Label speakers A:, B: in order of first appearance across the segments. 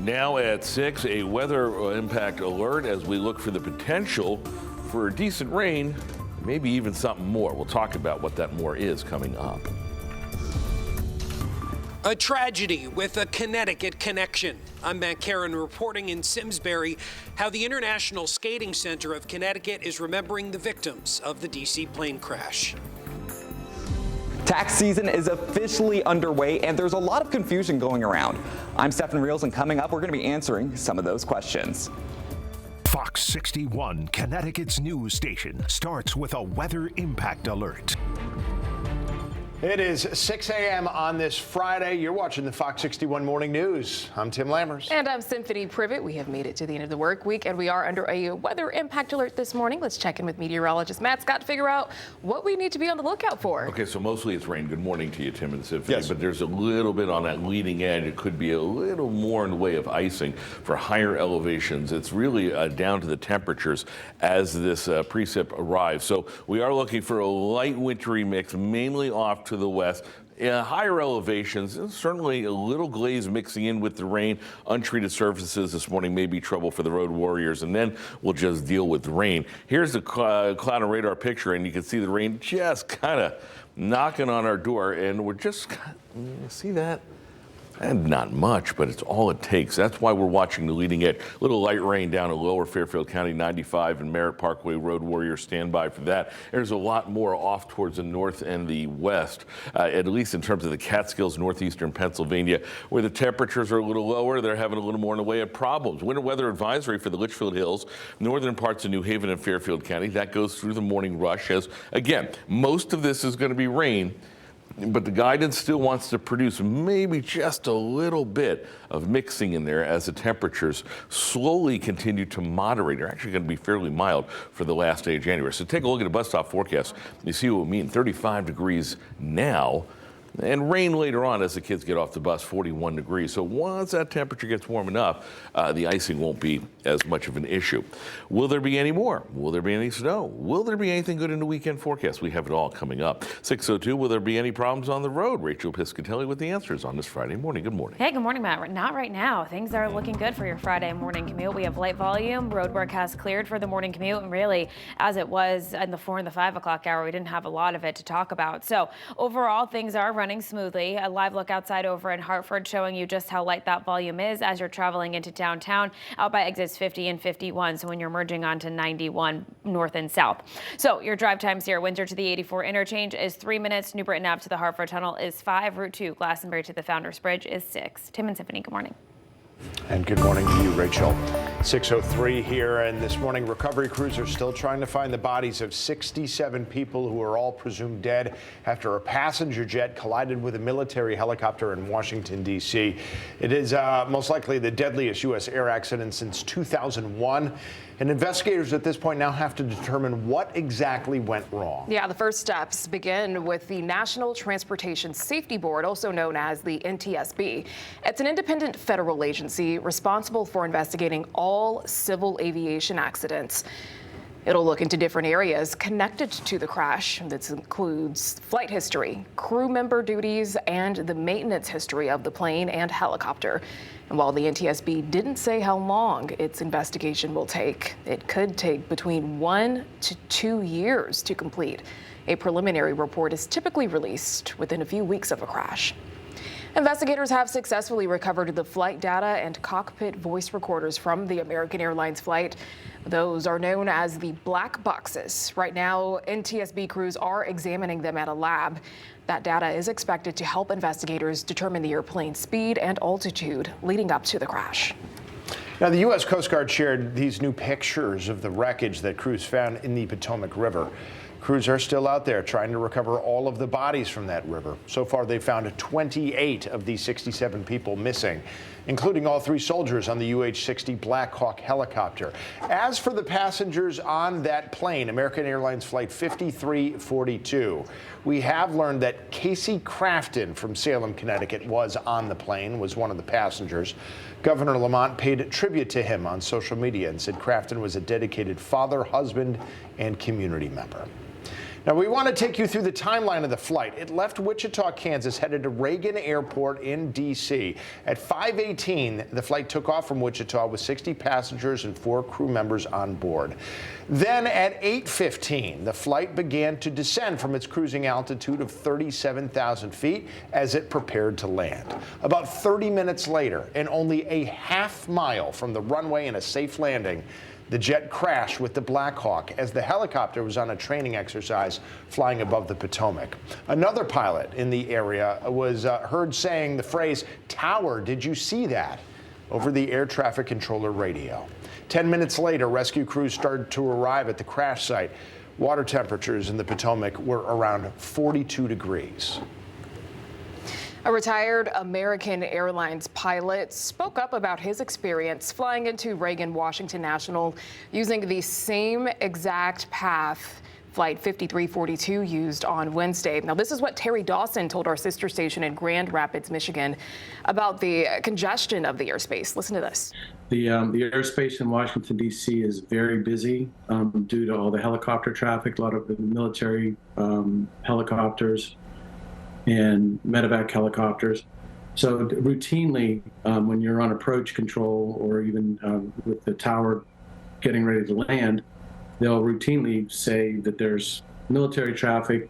A: Now at 6, a weather impact alert as we look for the potential for decent rain, maybe even something more. We'll talk about what that more is coming up.
B: A tragedy with a Connecticut connection. I'm Matt Karen reporting in Simsbury how the International Skating Center of Connecticut is remembering the victims of the D.C. plane crash.
C: Tax season is officially underway, and there's a lot of confusion going around. I'm Stephen Reels, and coming up, we're going to be answering some of those questions.
D: Fox 61, Connecticut's news station, starts with a weather impact alert.
E: It is 6 a.m. on this Friday. You're watching the Fox 61 Morning News. I'm Tim Lammers.
F: And I'm Symphony Privet. We have made it to the end of the work week, and we are under a weather impact alert this morning. Let's check in with meteorologist Matt Scott to figure out what we need to be on the lookout for.
A: Okay, so mostly it's rain. Good morning to you, Tim and Symphony.
E: Yes.
A: But there's a little bit on that leading edge. It could be a little more in the way of icing for higher elevations. It's really down to the temperatures as this precip arrives. So we are looking for a light wintry mix, mainly off to the west. Higher elevations, certainly a little glaze mixing in with the rain. Untreated surfaces this morning may be trouble for the road warriors, and then we'll just deal with the rain. Here's the cloud and radar picture, and you can see the rain just kind of knocking on our door, and we're just, see that? And not much, but it's all it takes. That's why we're watching the leading edge. Little light rain down in lower Fairfield County, 95 and Merritt Parkway. Road warriors stand by for that. There's a lot more off towards the north and the west, at least in terms of the Catskills, northeastern Pennsylvania, where the temperatures are a little lower. They're having a little more in the way of problems. Winter weather advisory for the Litchfield Hills, northern parts of New Haven and Fairfield County. That goes through the morning rush as, again, most of this is going to be rain. But the guidance still wants to produce maybe just a little bit of mixing in there as the temperatures slowly continue to moderate. They're actually going to be fairly mild for the last day of January. So take a look at the bus stop forecast. You see what we mean. 35 degrees now. And rain later on as the kids get off the bus, 41 degrees. So once that temperature gets warm enough, the icing won't be as much of an issue. Will there be any more? Will there be any snow? Will there be anything good in the weekend forecast? We have it all coming up. 6:02, will there be any problems on the road? Rachel Piscatelli with the answers on this Friday morning. Good morning.
G: Hey, good morning, Matt. Not right now. Things are looking good for your Friday morning commute. We have light volume. Road work has cleared for the morning commute. And really, as it was in the 4 and the 5 o'clock hour, we didn't have a lot of it to talk about. So overall, things are running smoothly. A live look outside over in Hartford showing you just how light that volume is as you're traveling into downtown out by exits 50 and 51. So when you're merging onto 91 north and south. So your drive times here, Windsor to the 84 interchange is 3 minutes. New Britain Ave to the Hartford Tunnel is 5. Route 2 Glastonbury to the Founders Bridge is 6. Tim and Symphony, good morning.
E: And good morning to you, Rachel. 6:03 here, and this morning recovery crews are still trying to find the bodies of 67 people who are all presumed dead after a passenger jet collided with a military helicopter in Washington, D.C. It is most likely the deadliest U.S. air accident since 2001. And investigators at this point now have to determine what exactly went wrong.
F: Yeah, the first steps begin with the National Transportation Safety Board, also known as the NTSB. It's an independent federal agency responsible for investigating all civil aviation accidents. It'll look into different areas connected to the crash. This includes flight history, crew member duties, and the maintenance history of the plane and helicopter. And while the NTSB didn't say how long its investigation will take, it could take between 1 to 2 years to complete. A preliminary report is typically released within a few weeks of a crash. Investigators have successfully recovered the flight data and cockpit voice recorders from the American Airlines flight. Those are known as the black boxes. Right now, NTSB crews are examining them at a lab. That data is expected to help investigators determine the airplane's speed and altitude leading up to the crash.
E: Now, the U.S. Coast Guard shared these new pictures of the wreckage that crews found in the Potomac River. Crews are still out there trying to recover all of the bodies from that river. So far, they found 28 of the 67 people missing, including all 3 soldiers on the UH-60 Black Hawk helicopter. As for the passengers on that plane, American Airlines Flight 5342, we have learned that Casey Crafton from Salem, Connecticut was on the plane, was one of the passengers. Governor Lamont paid tribute to him on social media and said Crafton was a dedicated father, husband, and community member. Now, we want to take you through the timeline of the flight. It left Wichita, Kansas, headed to Reagan Airport in D.C. At 5:18, the flight took off from Wichita with 60 passengers and 4 crew members on board. Then at 8:15, the flight began to descend from its cruising altitude of 37,000 feet as it prepared to land. About 30 minutes later, and only a half mile from the runway and a safe landing, the jet crashed with the Black Hawk as the helicopter was on a training exercise flying above the Potomac. Another pilot in the area was heard saying the phrase, "Tower, did you see that?" over the air traffic controller radio. 10 minutes later, rescue crews started to arrive at the crash site. Water temperatures in the Potomac were around 42 degrees.
F: A retired American Airlines pilot spoke up about his experience flying into Reagan Washington National using the same exact path Flight 5342 used on Wednesday. Now, this is what Terry Dawson told our sister station in Grand Rapids, Michigan, about the congestion of the airspace. Listen to this.
H: The airspace in Washington, D.C. is very busy due to all the helicopter traffic, a lot of the military helicopters and medevac helicopters. So routinely, when you're on approach control or even with the tower getting ready to land, they'll routinely say that there's military traffic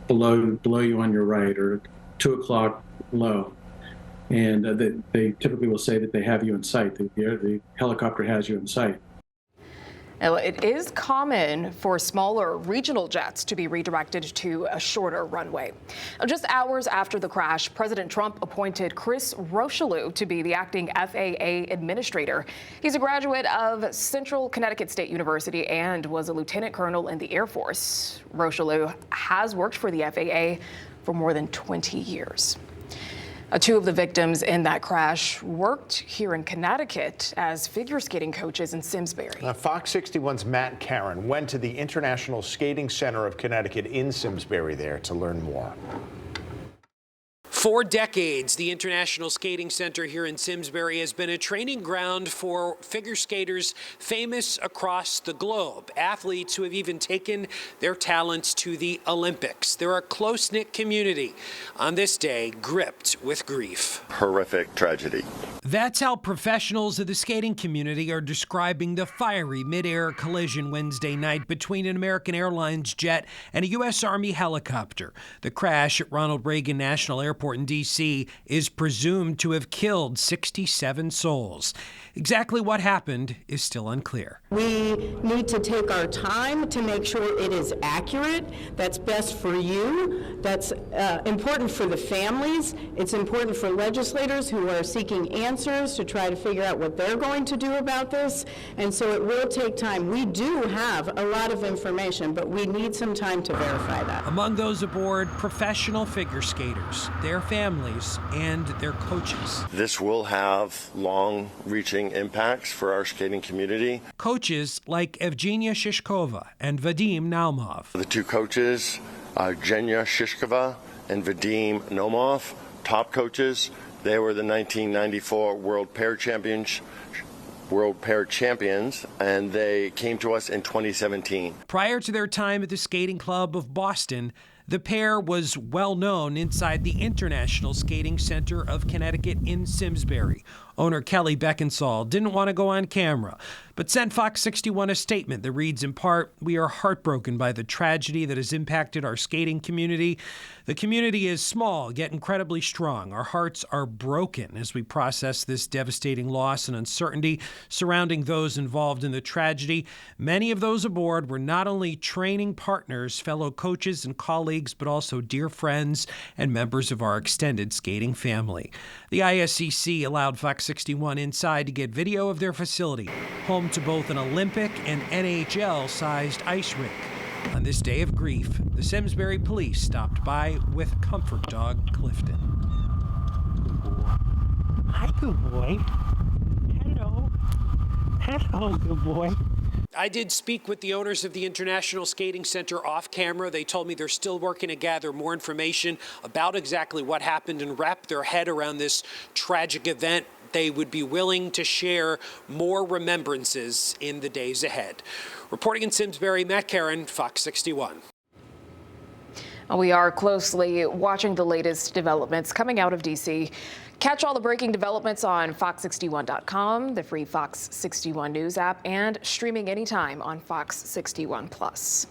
H: below you on your right, or 2 o'clock low. And they typically will say that they have you in sight. The helicopter has you in sight.
F: Now, it is common for smaller regional jets to be redirected to a shorter runway. Now, just hours after the crash, President Trump appointed Chris Rocheleau to be the acting FAA administrator. He's a graduate of Central Connecticut State University and was a lieutenant colonel in the Air Force. Rocheleau has worked for the FAA for more than 20 years. 2 of the victims in that crash worked here in Connecticut as figure skating coaches in Simsbury.
E: Fox 61's Matt Caron went to the International Skating Center of Connecticut in Simsbury there to learn more.
B: For decades, the International Skating Center here in Simsbury has been a training ground for figure skaters famous across the globe, athletes who have even taken their talents to the Olympics. They're a close-knit community on this day gripped with grief.
I: Horrific tragedy.
B: That's how professionals of the skating community are describing the fiery midair collision Wednesday night between an American Airlines jet and a U.S. Army helicopter. The crash at Ronald Reagan National Airport in D.C. is presumed to have killed 67 souls. Exactly what happened is still unclear.
J: We need to take our time to make sure it is accurate. That's best for you. That's important for the families. It's important for legislators who are seeking answers to try to figure out what they're going to do about this. And so it will take time. We do have a lot of information, but we need some time to verify that.
B: Among those aboard, professional figure skaters, their families, and their coaches.
I: This will have long-reaching impacts for our skating community.
B: Coaches like Evgenia Shishkova and Vadim Naumov.
I: The 2 coaches, Evgenia Shishkova and Vadim Naumov, top coaches. They were the 1994 World Pair Champions, and they came to us in 2017.
B: Prior to their time at the Skating Club of Boston, the pair was well known inside the International Skating Center of Connecticut in Simsbury. Owner Kelly Beckinsale didn't want to go on camera, but sent Fox 61 a statement that reads in part, "We are heartbroken by the tragedy that has impacted our skating community. The community is small, yet incredibly strong. Our hearts are broken as we process this devastating loss and uncertainty surrounding those involved in the tragedy. Many of those aboard were not only training partners, fellow coaches and colleagues, but also dear friends and members of our extended skating family." The ISCC allowed Fox 61 inside to get video of their facility, home to both an Olympic and NHL-sized ice rink. On this day of grief, the Simsbury police stopped by with comfort dog Clifton.
K: Good boy. Hi, good boy. Hello. Hello, good boy.
B: I did speak with the owners of the International Skating Center off camera. They told me they're still working to gather more information about exactly what happened and wrap their head around this tragic event. they would be willing to share more remembrances in the days ahead. Reporting in Simsbury, Matt Caron, Fox 61.
F: We are closely watching the latest developments coming out of D.C. Catch all the breaking developments on FOX61.com, the free Fox 61 News app, and streaming anytime on Fox 61 Plus.